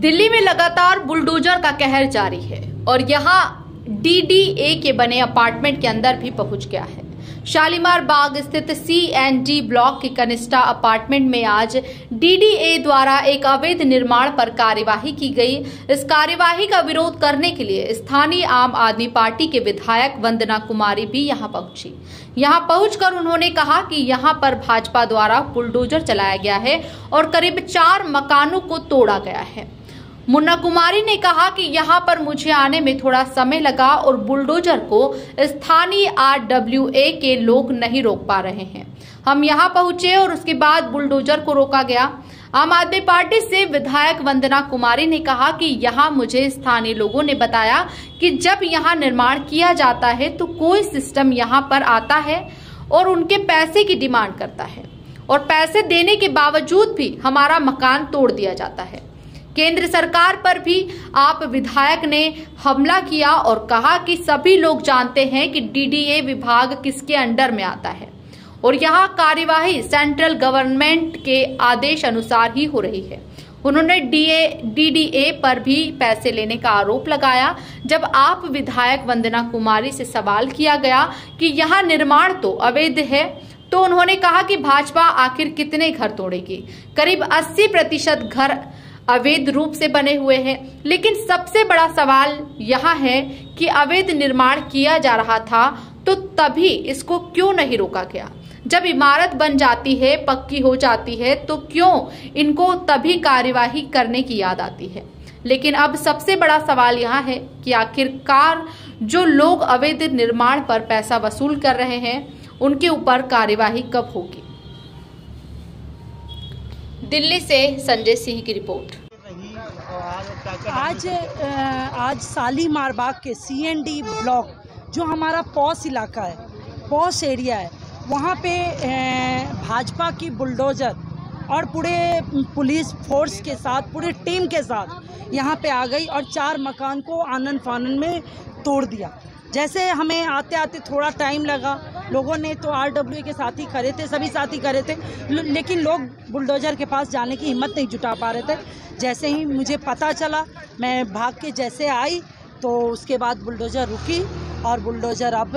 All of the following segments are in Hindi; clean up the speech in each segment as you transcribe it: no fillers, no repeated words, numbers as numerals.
दिल्ली में लगातार बुलडोजर का कहर जारी है और यहां डीडीए के बने अपार्टमेंट के अंदर भी पहुंच गया है। शालीमार बाग स्थित CND ब्लॉक के कनिष्ठा अपार्टमेंट में आज डीडीए द्वारा एक अवैध निर्माण पर कार्यवाही की गई। इस कार्यवाही का विरोध करने के लिए स्थानीय आम आदमी पार्टी के विधायक वंदना कुमारी भी यहां पहुंची। यहां पहुंचकर उन्होंने कहा कि यहां पर भाजपा द्वारा बुलडोजर चलाया गया है और करीब 4 मकानों को तोड़ा गया है। मुन्ना कुमारी ने कहा कि यहां पर मुझे आने में थोड़ा समय लगा और बुलडोजर को स्थानीय RWA के लोग नहीं रोक पा रहे हैं। हम यहां पहुंचे और उसके बाद बुलडोजर को रोका गया। आम आदमी पार्टी से विधायक वंदना कुमारी ने कहा कि यहां मुझे स्थानीय लोगों ने बताया कि जब यहां निर्माण किया जाता है तो कोई सिस्टम यहां पर आता है और उनके पैसे की डिमांड करता है और पैसे देने के बावजूद भी हमारा मकान तोड़ दिया जाता है। केंद्र सरकार पर भी आप विधायक ने हमला किया और कहा कि सभी लोग जानते हैं कि डीडीए विभाग किसके अंडर में आता है और यहां कार्यवाही सेंट्रल गवर्नमेंट के आदेश अनुसार ही हो रही है। उन्होंने डीडीए पर भी पैसे लेने का आरोप लगाया। जब आप विधायक वंदना कुमारी से सवाल किया गया कि यहां निर्माण तो अवैध है, तो उन्होंने कहा कि भाजपा आखिर कितने घर तोड़ेगी। करीब 80% घर अवैध रूप से बने हुए हैं, लेकिन सबसे बड़ा सवाल यहां है कि अवैध निर्माण किया जा रहा था तो तभी इसको क्यों नहीं रोका गया। जब इमारत बन जाती है, पक्की हो जाती है, तो क्यों इनको तभी कार्यवाही करने की याद आती है। लेकिन अब सबसे बड़ा सवाल यहां है कि आखिरकार जो लोग अवैध निर्माण पर पैसा वसूल कर रहे हैं उनके ऊपर कार्यवाही कब होगी। दिल्ली से संजय सिंह की रिपोर्ट। आज शालीमार बाग के CND ब्लॉक जो हमारा पॉस इलाका है, पॉस एरिया है, वहाँ पे भाजपा की बुलडोजर और पूरे पुलिस फोर्स के साथ, पूरे टीम के साथ यहाँ पे आ गई और 4 मकान को आनन फानन में तोड़ दिया। जैसे हमें आते आते थोड़ा टाइम लगा, लोगों ने तो RWA के साथी खड़े थे, सभी साथी खड़े थे, लेकिन लोग बुलडोजर के पास जाने की हिम्मत नहीं जुटा पा रहे थे। जैसे ही मुझे पता चला, मैं भाग के जैसे आई तो उसके बाद बुलडोजर रुकी और बुलडोजर अब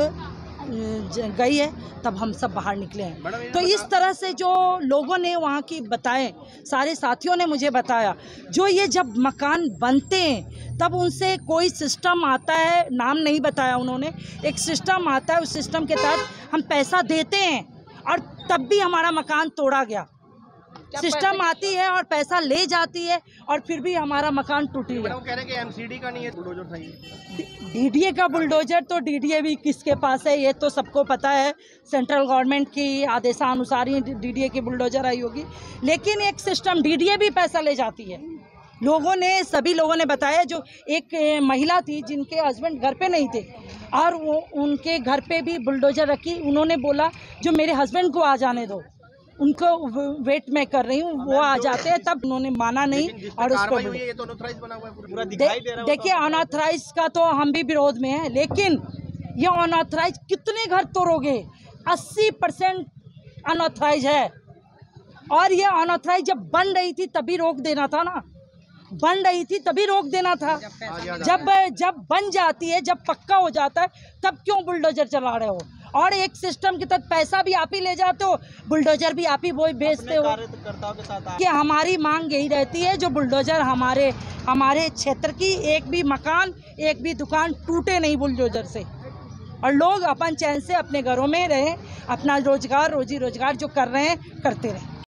गई है, तब हम सब बाहर निकले हैं। तो इस तरह से जो लोगों ने वहाँ की बताए, सारे साथियों ने मुझे बताया, जो ये जब मकान बनते हैं तब उनसे कोई सिस्टम आता है, नाम नहीं बताया उन्होंने, एक सिस्टम आता है, उस सिस्टम के तहत हम पैसा देते हैं और तब भी हमारा मकान तोड़ा गया। सिस्टम आती है और पैसा ले जाती है और फिर भी हमारा मकान टूट गया। कह रहे हैं कि MCD का नहीं है, बुलडोजर था ये। डीडीए का बुलडोजर, तो डीडीए भी किसके पास है ये तो सबको पता है। सेंट्रल गवर्नमेंट की आदेशानुसार ही डीडीए की बुलडोजर आई होगी, लेकिन एक सिस्टम डीडीए भी पैसा ले जाती है। सभी लोगों ने बताया, जो एक महिला थी जिनके हस्बैंड घर पे नहीं थे और वो उनके घर पे भी बुलडोजर रखी। उन्होंने बोला जो मेरे हस्बैंड को आ जाने दो, उनको वेट मैं कर रही हूँ, वो आ जाते हैं। तब उन्होंने माना नहीं और उसको देखिए अनऑथराइज का तो हम भी विरोध में हैं, लेकिन ये अनऑथराइज कितने घर तोड़ोगे। 80% अनऑथराइज है और ये अनऑथराइज जब बन रही थी तभी रोक देना था ना, बन रही थी तभी रोक देना था। जब बन जाती है, जब पक्का हो जाता है, तब क्यों बुलडोजर चला रहे हो। और एक सिस्टम के तहत पैसा भी आप ही ले जाते हो, बुलडोजर भी आप ही वो भेजते हो। कि हमारी मांग यही रहती है, जो बुलडोजर हमारे क्षेत्र की एक भी मकान, एक भी दुकान टूटे नहीं बुलडोजर से, और लोग अपन चैन से अपने घरों में रहें, अपना रोजी रोजगार जो कर रहे हैं करते रहें।